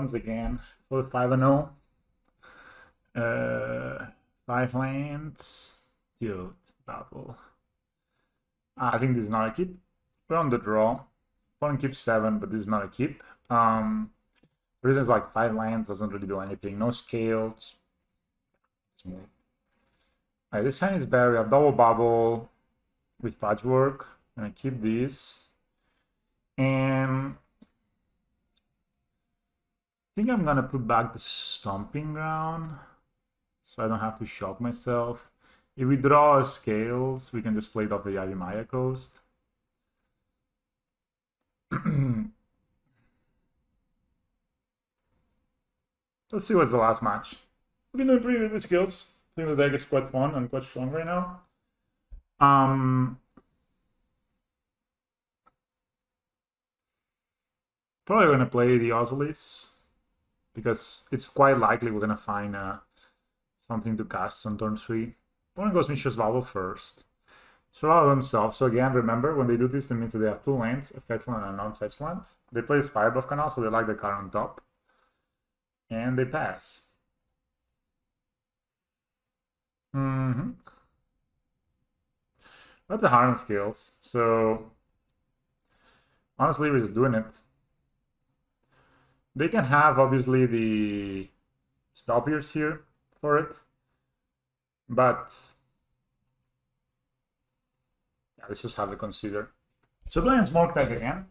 once again for 5-0. 5 lands. Dude, bubble. I think this is not a keep. We're on the draw. Opponent keeps 7, but this is not a keep. The reason is like 5 lands doesn't really do anything. No scales. Alright, this hand is better. We have double bubble with patchwork. I'm gonna keep this. And I think I'm gonna put back the stomping ground so I don't have to shock myself. If we draw scales, we can just play it off the Yavi Maya coast. Let's see what's the last match. We've been doing pretty good with skills. I think the deck is quite fun and quite strong right now. Probably going to play the Ozolis because it's quite likely we're going to find something to cast on turn 3. Opponent goes Mishra's Bubble first. Survival themselves. So again, remember, when they do this, it means that they have 2 lands, a fetch land and a non-fetch land. They play Spirebluff Canal, so they like the card on top. And they pass. That's the hardened skills. So honestly, we're just doing it. They can have obviously the Spell Pierce here for it, but yeah, let's just have to consider. So playing Smoke Tag again.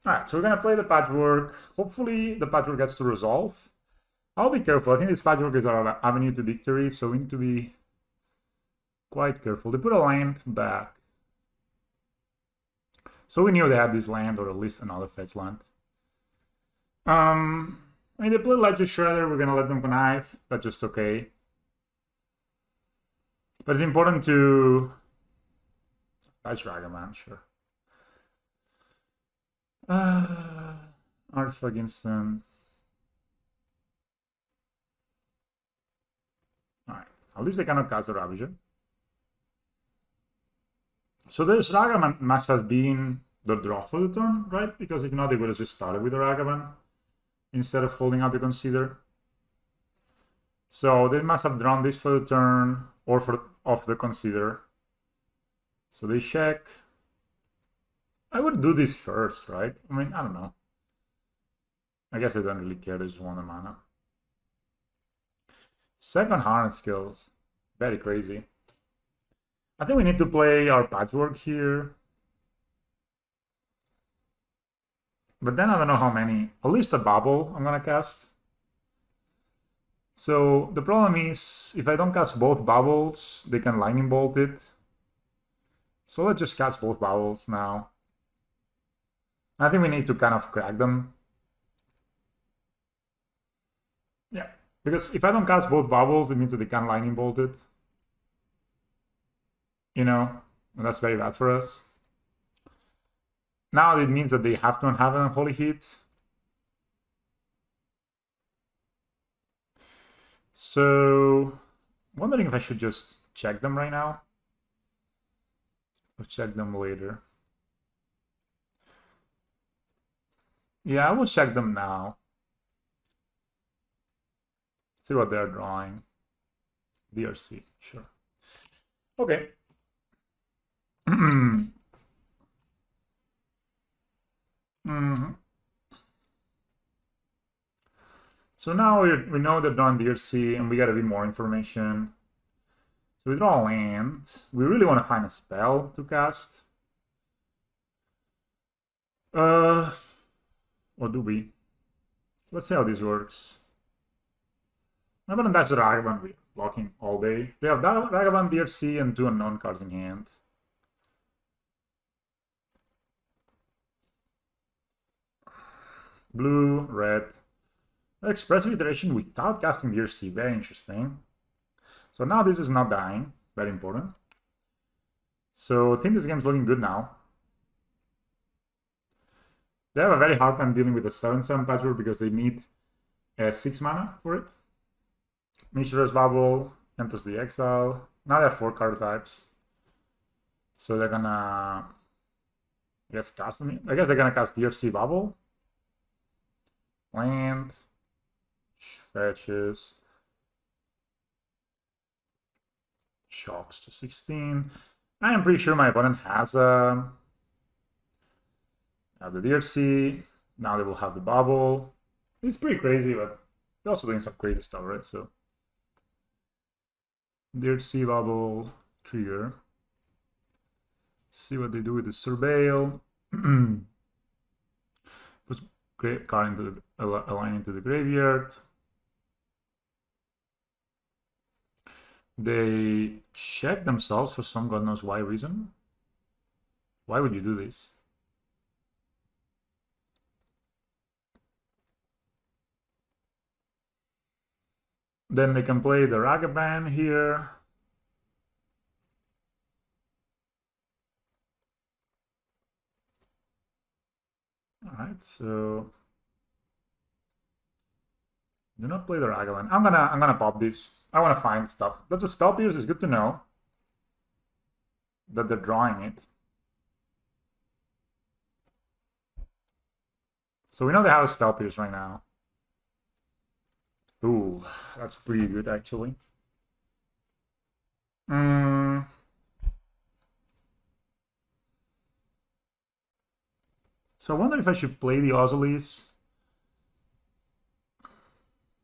Alright, so we're gonna play the patchwork. Hopefully the patchwork gets to resolve. I'll be careful. I think this patchwork is our avenue to victory, so we need to be quite careful. They put a land back. So we knew they had this land, or at least another fetch land. I mean, they play Ledger Shredder, we're gonna let them connive. That's just okay. But it's important to touch Ragavan, sure. Artifact instant. Alright, at least they cannot cast the Ravager. So this Ragavan must have been the draw for the turn, right? Because if not, they would have just started with the Ragavan instead of holding out the Consider. So they must have drawn this for the turn or for off the Consider. So they check. I would do this first, right? I mean, I don't know. I guess they don't really care, they just want the mana. 7 harness skills. Very crazy. I think we need to play our patchwork here. But then I don't know how many. At least a bubble I'm gonna cast. So the problem is, if I don't cast both bubbles, they can lightning bolt it. So let's just cast both bubbles now. I think we need to kind of crack them. Yeah, because if I don't cast both bubbles, it means that they can lightning bolt it. You know, and that's very bad for us. Now it means that they have to have an Unholy Heat. So, wondering if I should just check them right now. Or check them later. Yeah, I will check them now. See what they're drawing. DRC, sure. Okay. So now we know they're drawing DRC and we got a bit more information. So we draw a land. We really want to find a spell to cast. Or do we? Let's see how this works. I'm gonna touch the Ragavan. We're blocking all day. They have Ragavan, DRC, and 2 unknown cards in hand. Blue, red. Expressive iteration without casting DRC. Very interesting. So now this is not dying. Very important. So I think this game's looking good now. They have a very hard time dealing with the 7/7 patchwork because they need 6 mana for it. Mishra's Bubble enters the exile. Now they have 4 card types. So they're gonna, I guess, cast me. I guess they're gonna cast DRC Bubble. Land. Fetches. Shocks to 16. I am pretty sure my opponent has the DRC. Now they will have the bubble. It's pretty crazy, but they're also doing some crazy stuff, right? So DRC bubble trigger. See what they do with the surveil. Puts great card into the line into the graveyard. They check themselves for some god knows why reason. Why would you do this? Then they can play the Ragavan here. Alright, so do not play the Ragavan. I'm gonna pop this. I wanna find stuff. That's a spell pierce, it's good to know that they're drawing it. So we know they have a spell pierce right now. Ooh, that's pretty good actually. So I wonder if I should play the Ozolis.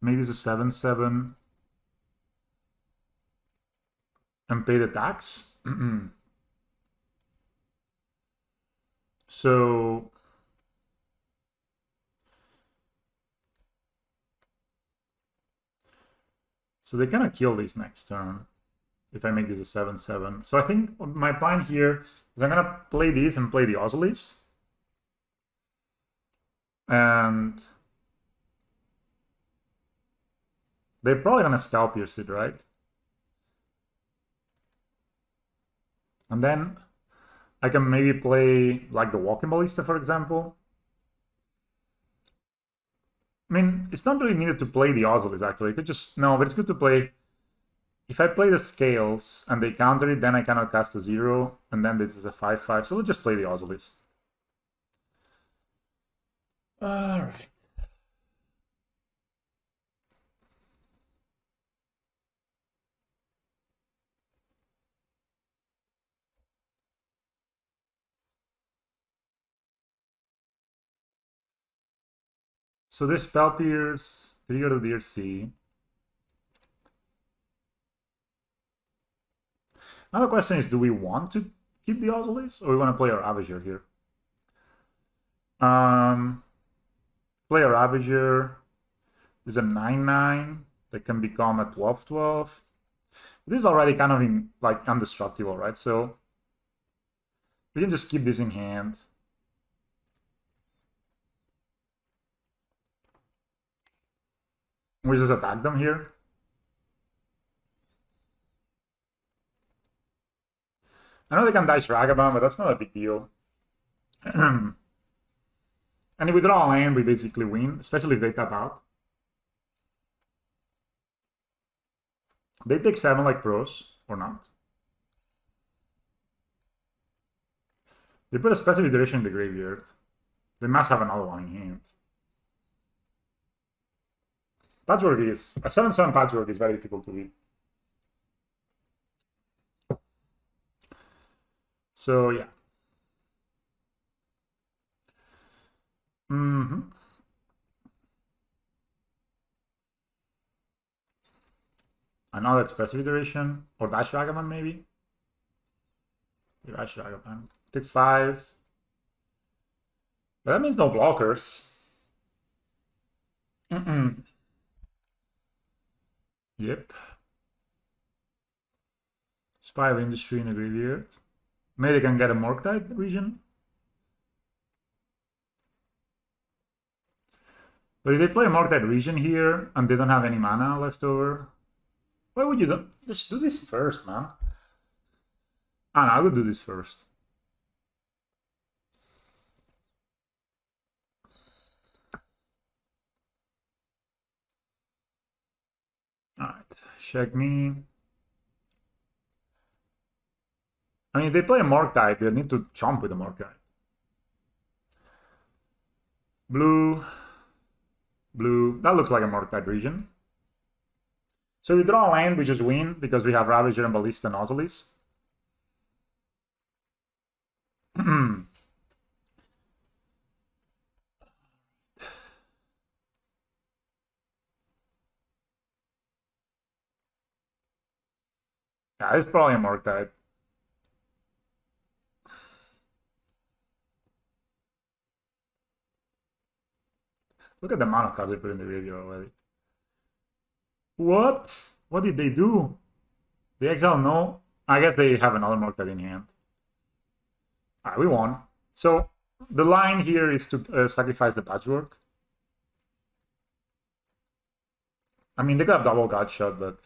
Make this a 7/7 and pay the tax. So they're gonna kill this next turn if I make this a 7/7. So I think my plan here is I'm gonna play these and play the Ozolis. And they're probably gonna spell pierce it, right? And then I can maybe play like the Walking Ballista, for example. I mean, it's not really needed to play the Ozolis, actually. I could just... No, but it's good to play... If I play the Scales and they counter it, then I cannot cast a 0, and then this is a 5/5. So let's just play the Ozolis. Alright. So this spell pierce, trigger the DRC. Now the question is, do we want to keep the Ozolis, or we want to play our Ravager here? Play a Ravager is a 9/9 that can become a 12/12. This is already kind of like indestructible, right? So we can just keep this in hand. We just attack them here. I know they can dice Ragavan, but that's not a big deal. And if we draw a land, we basically win, especially if they tap out. They take 7 like pros, or not. They put a specific iteration in the graveyard. They must have another one in hand. Patchwork is... A 7/7 patchwork is very difficult to beat. So, yeah. Another expressive iteration, or Dash Ragavan maybe? Dash Ragavan. Take 5. But that means no blockers. Yep. Spy of Industry in the graveyard. Maybe they can get a Morktide region. But if they play a Morktide region here and they don't have any mana left over, why would you do? Just do this first, man. Ah, no, I would do this first. Alright, check me. I mean, if they play a Morktide, they need to chomp with a Morktide. Blue. Blue. That looks like a Morktide region. So we draw a land, we just win, because we have Ravager and Ballista and Ozolis. Yeah, it's probably a Morktide. Look at the amount of cards they put in the graveyard already. What? What did they do? The exile, no. I guess they have another Morktide in hand. Alright, we won. So the line here is to sacrifice the Patchwork. I mean, they could have double God shot, but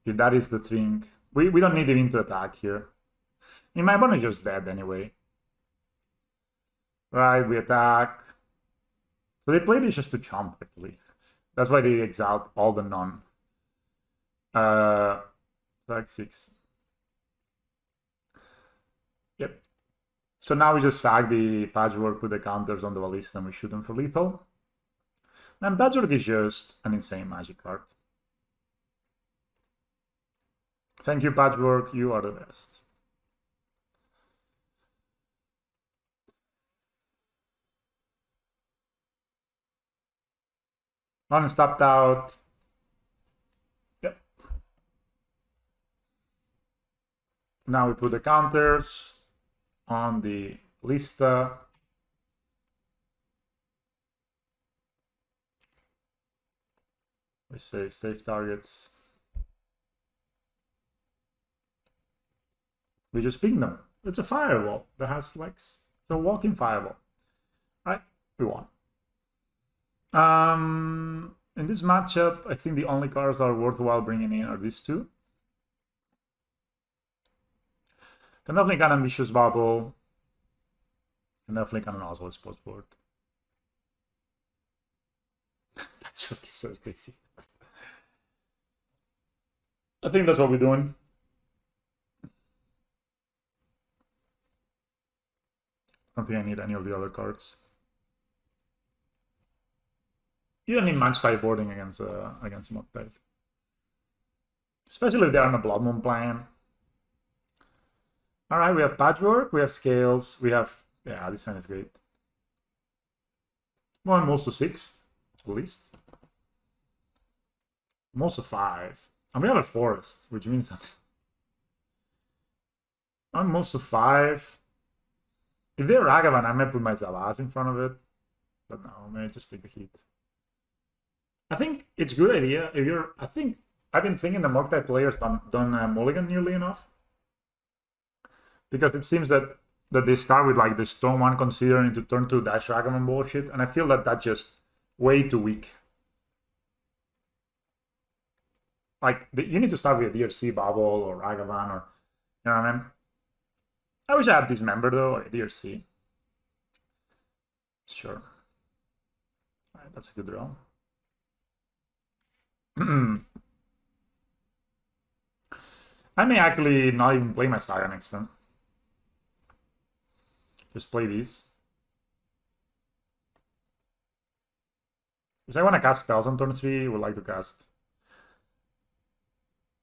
if that is the thing, we don't need him to attack here. I mean, my opponent is just dead anyway. Right, we attack. So they played it just to chomp, actually. That's why they exiled all the non. Like 6. Yep. So now we just sack the Patchwork with the counters on the Ballista and we shoot them for lethal. And Patchwork is just an insane magic card. Thank you, Patchwork. You are the best. One stopped out. Yep. Now we put the counters on the Lista. We save targets. We just ping them. It's a firewall that has legs. It's a walking firewall. Right? We won. In this matchup, I think the only cards that are worthwhile bringing in are these two. Can definitely get an Ambitious Bubble. Can definitely get an Oslo Sports Board. That's really so crazy. I think that's what we're doing. I don't think I need any of the other cards. You don't need much sideboarding against Morktide. Especially if they're on a Blood Moon plan. Alright, we have Patchwork, we have Scales, we have... Yeah, this one is great. Well, most to 6, at least. Most to 5. And we have a Forest, which means that... I'm most to 5. If they're Ragavan, I might put my Zavaz in front of it. But no, I may just take the heat. I think it's a good idea if you're... I think I've been thinking the Morktide players don't mulligan nearly enough. Because it seems that they start with like this turn 1 Consider into turn 2 Dash Ragavan bullshit. And I feel that that's just way too weak. Like, you need to start with a DRC Bubble or Ragavan or... You know what I mean? I wish I had Dismember though, or DRC. Sure. Alright, that's a good draw. I may actually not even play my Saga next turn. Just play these. Because I want to cast spells on turn 3, would like to cast.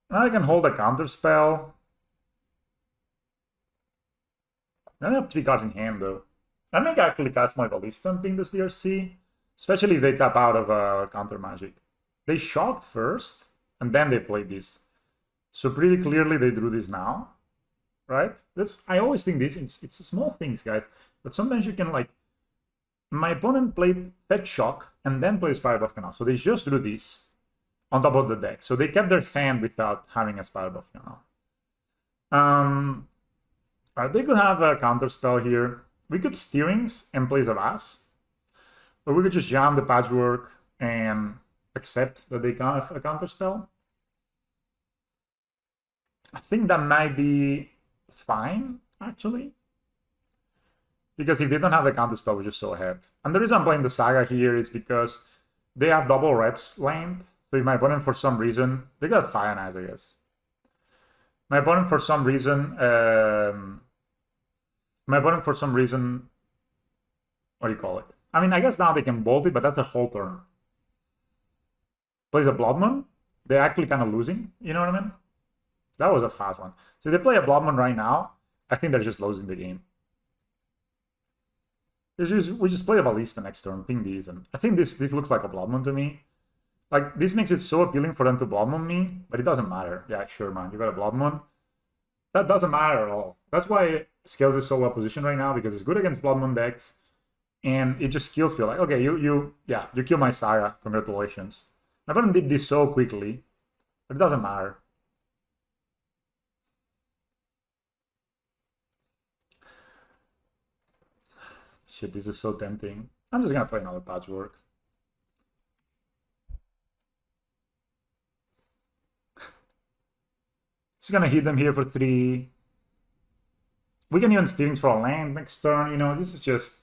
Now I can hold a counter spell. I only have 3 cards in hand though. I may actually cast my Ballista and ping this DRC. Especially if they tap out of counter magic. They shocked first, and then they played this. So pretty clearly they drew this now. Right? I always think this, it's small things, guys. But sometimes you can like... My opponent played Fetch Shock, and then plays Spire Buff Canal. So they just drew this on top of the deck. So they kept their hand without having a Spire Buff Canal. They could have a counter spell here. We could Steerings and play Zavaz. Or we could just jam the Patchwork and accept that they have a counter spell. I think that might be fine, actually. Because if they don't have a counter spell, we just so ahead. And the reason I'm playing the Saga here is because they have double reds land. So if my opponent, for some reason, they got Fire Knives, I guess. My opponent for some reason, what do you call it? I mean, I guess now they can bolt it, but that's the whole turn. Plays a Blood Moon. They're actually kind of losing. You know what I mean? That was a fast one. So if they play a Blood Moon right now, I think they're just losing the game. We just play a Ballista next turn, ping these, and I think this looks like a Blood Moon to me. Like, this makes it so appealing for them to Blood Moon me, but it doesn't matter. Yeah, sure, man, you got a Blood Moon. That doesn't matter at all. That's why Scales is so well positioned right now, because it's good against Blood Moon decks, and it just kills feel like, okay, you kill my Saga, congratulations. My opponent did this so quickly, but it doesn't matter. Shit, this is so tempting. I'm just gonna play another Patchwork. Just gonna hit them here for 3. We can even Steerings for a land next turn, you know, this is just...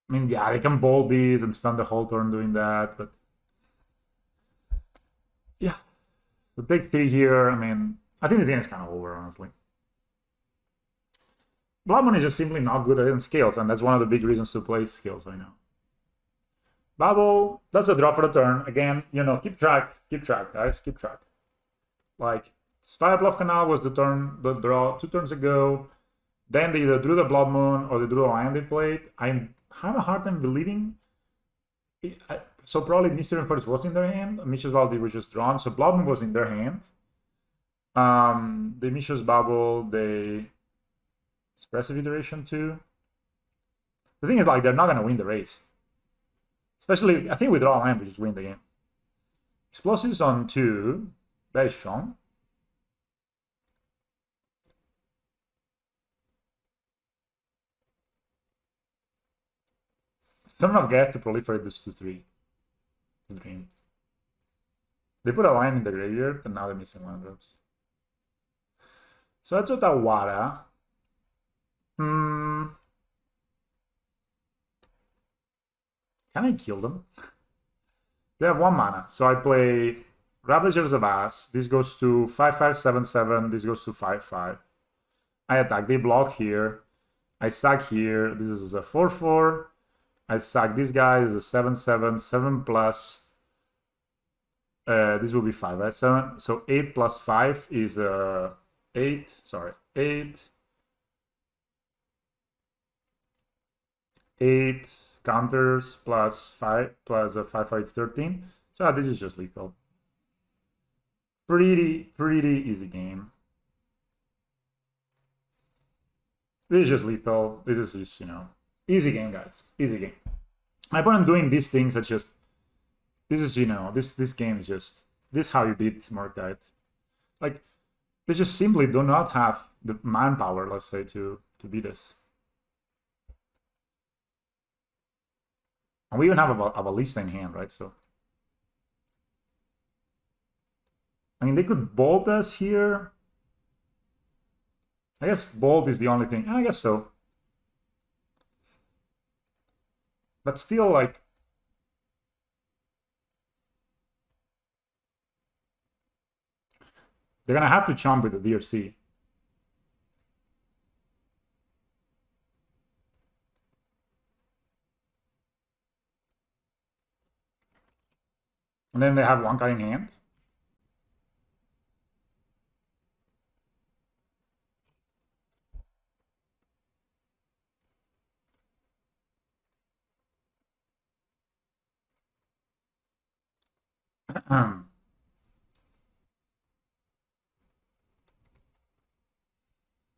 I mean, yeah, they can bolt these and spend the whole turn doing that, but... Yeah. So take 3 here, I mean, I think this game is kind of over, honestly. Blood Moon is just simply not good against Scales, and that's one of the big reasons to play Scales right now. Bubble, that's a draw for the turn. Again, you know, keep track, guys, keep track. Like, Spire Bluff Canal was the draw 2 turns ago. Then they either drew the Blood Moon or they drew a land they played. I have a hard time believing. So probably Mystery Forest was in their hand. Mishra's Bubble was just drawn, so Blood Moon was in their hand. The Mishra's Bubble, they Expressive Iteration too. The thing is, like, they're not gonna win the race. Especially, I think with draw a land, we just win the game. Explosives on 2, very strong. Turn of Get to proliferate this to 3. Dream. They put a line in the graveyard, and now they're missing land drops. So that's Otawara. Can I kill them? They have 1 mana, so I play Ravagers of Ass. This goes to 5/5/7/7. This goes to 5/5. I attack. They block here. I sack here. This is a 4/4. I sack this guy. This is a 7/7. 7+. This will be 5, right? 7. So 8 plus 5 is 8. Sorry, 8. 8 counters plus 5 plus a 5/5 is 13. So this is just lethal. Pretty easy game. This is just lethal. This is just, you know, easy game, guys. Easy game. My opponent doing these things that just... This is, you know, this game is just... This is how you beat Murktide. Like, they just simply do not have the manpower, let's say, to beat this. And we even have a Ballista in hand, right? So, I mean, they could bolt us here. I guess bolt is the only thing. I guess so. But still, like... They're gonna have to chomp with the DRC. And then they have 1 card in hand.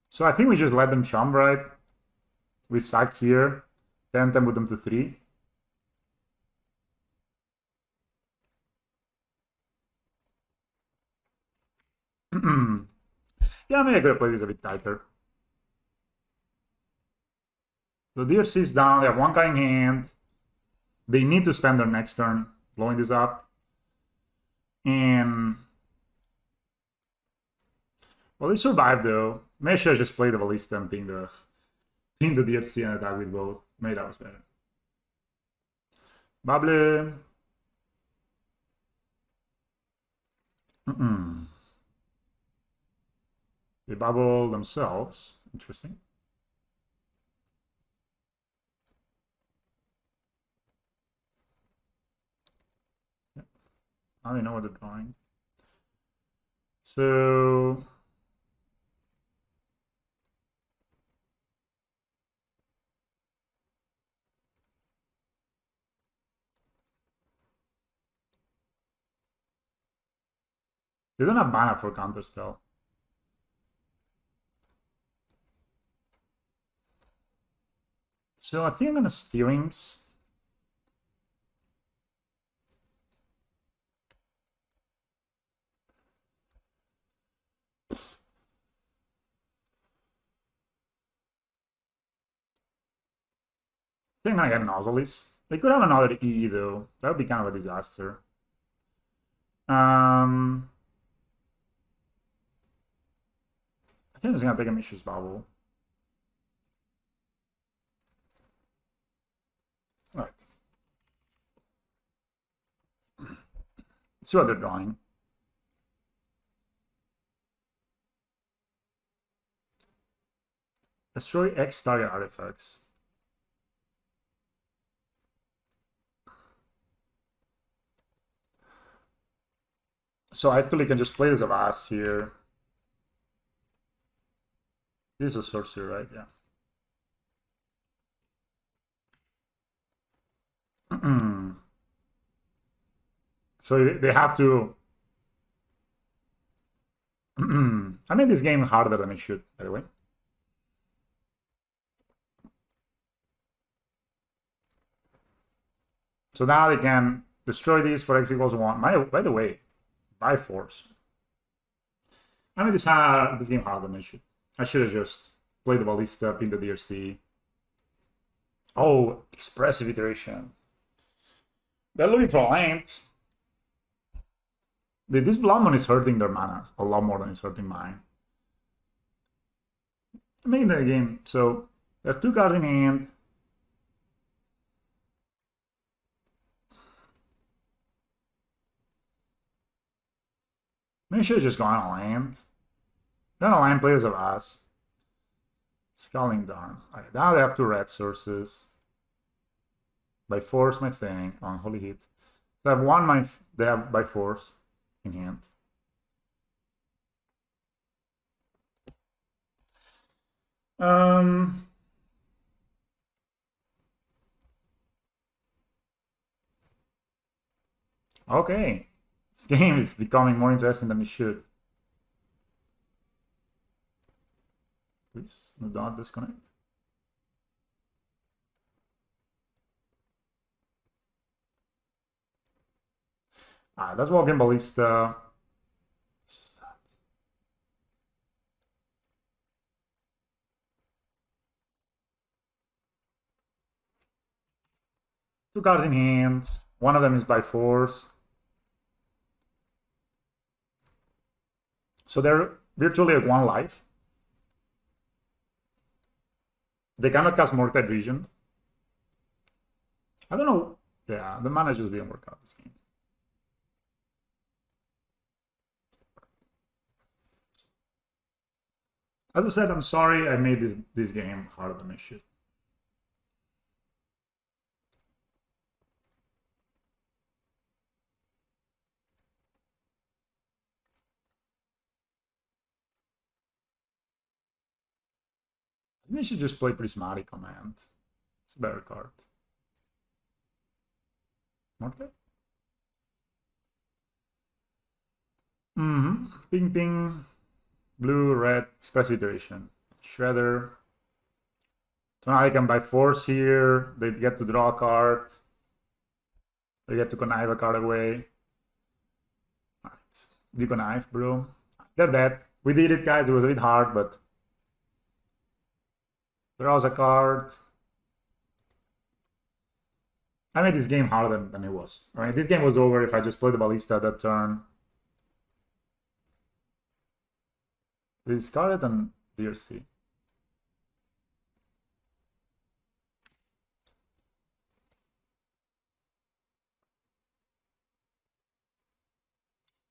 So I think we just let them chomp, right? We sack here, then with them to 3. Yeah, maybe I could have played this a bit tighter. The DRC is down, they have 1 card in hand. They need to spend their next turn blowing this up. And... Well, they survived though. Maybe I should have just played the Ballista and ping the DRC and attack with both. Maybe that was better. Bubble. They bubble themselves. Interesting. Yeah. Now they know what they're drawing. So they don't have mana for counterspell. So I think I'm gonna steerings. I think I'm gonna get Nozzles. They could have another E though. That would be kind of a disaster. I think it's gonna take a Mishra's Bubble. All right. Let's see what they're drawing. Destroy X target artifacts. So I actually can just play this of Ass here. This is a sorcery, right? Yeah. So they have to. I made this game harder than it should, by the way. So now they can destroy these for X equals 1. By the way, by force. I made this game harder than it should. I should have just played the Ballista up in the DRC. Oh, expressive iteration. They're looking for land. This Blood Moon is hurting their mana a lot more than it's hurting mine. I made the game, so they have 2 cards in hand. Maybe I should have just gone on land. Then a land players of us. Scalding Darn. Okay, now they have 2 red sources. By force my thing on Holy Heat. So I have 1 they have by force in hand. Okay. This game is becoming more interesting than it should. Please do not disconnect. Alright, let's walk in Ballista. It's just that. Two cards in hand. One of them is by force. So they're virtually at 1 life. They cannot cast Mortite Vision. I don't know. Yeah, the mana just didn't work out this game. As I said, I'm sorry I made this game harder than it should. I think they should just play Prismatic Command. It's a better card. Mortite? Ping, ping. Blue, red, express iteration. Shredder. So now I can by force here. They get to draw a card. They get to connive a card away. Alright. You connive, bro. They're dead. We did it, guys. It was a bit hard, but draws a card. I made this game harder than it was. I mean, this game was over if I just played the Ballista that turn. We discarded on DRC.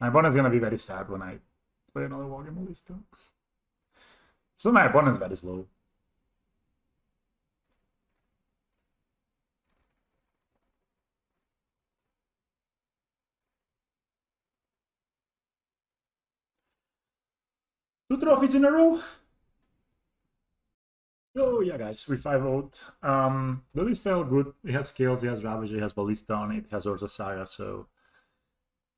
My opponent's gonna be very sad when I play another Wargame Ballista. So my opponent's very slow. Two trophies in a row. Oh yeah, guys, we 5-0'd. The list felt good. It has Scales, it has Ravager, it has Ballista on it, it has Urza Saga, so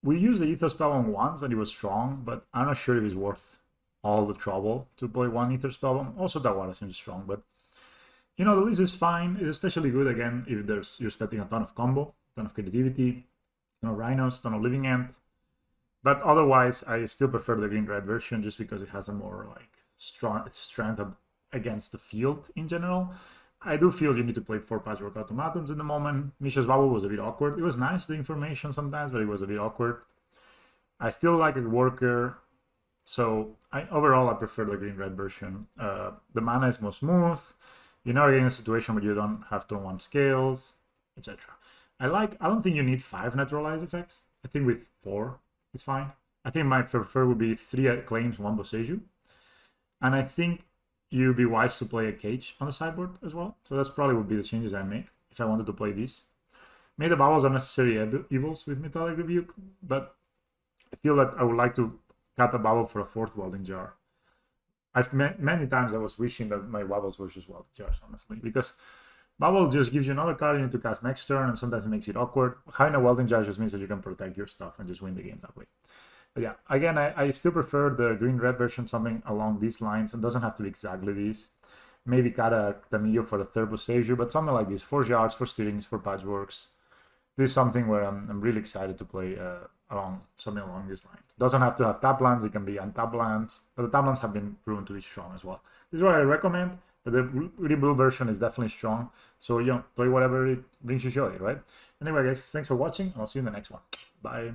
we used the Ether spell on once and it was strong, but I'm not sure if it's worth all the trouble to play one Ether spell on. Also, Dawara seems strong, but you know, the list is fine. It's especially good again if you're expecting a ton of combo, ton of creativity, ton of Rhinos, ton of Living End. But otherwise, I still prefer the green-red version just because it has a more like strength against the field in general. I do feel you need to play 4 Patchwork Automatons in the moment. Misha's Bubble was a bit awkward. It was nice, the information sometimes, but it was a bit awkward. I still like a Worker, so overall I prefer the green-red version. The mana is more smooth. You're not getting a situation where you don't have turn 1 scales, etc. I don't think you need 5 naturalized effects. I think with 4 it's fine. I think my preferred would be 3 claims, 1 Boseiju. And I think you'd be wise to play a Cage on the sideboard as well. So that's probably would be the changes I make if I wanted to play this. Maybe the bubbles are necessary evils with Metallic Rebuke, but I feel that I would like to cut a bubble for a 4th Welding Jar. Many times I was wishing that my bubbles were just Welding Jars, honestly, because bubble just gives you another card you need to cast next turn, and sometimes it makes it awkward. Having a Welding Jar just means that you can protect your stuff and just win the game that way. But yeah, again, I still prefer the green-red version, something along these lines. It doesn't have to be exactly this. Maybe cut a Tamillo for the 3rd Boseiju, but something like this. 4 Jars, 4 Steerings, 4 Patchworks. This is something where I'm really excited to play something along these lines. It doesn't have to have tap lands, it can be untap lands, but the tap lands have been proven to be strong as well. This is what I recommend, but the really blue version is definitely strong. So, you know, play whatever it brings you joy, right? Anyway, guys, thanks for watching. I'll see you in the next one. Bye.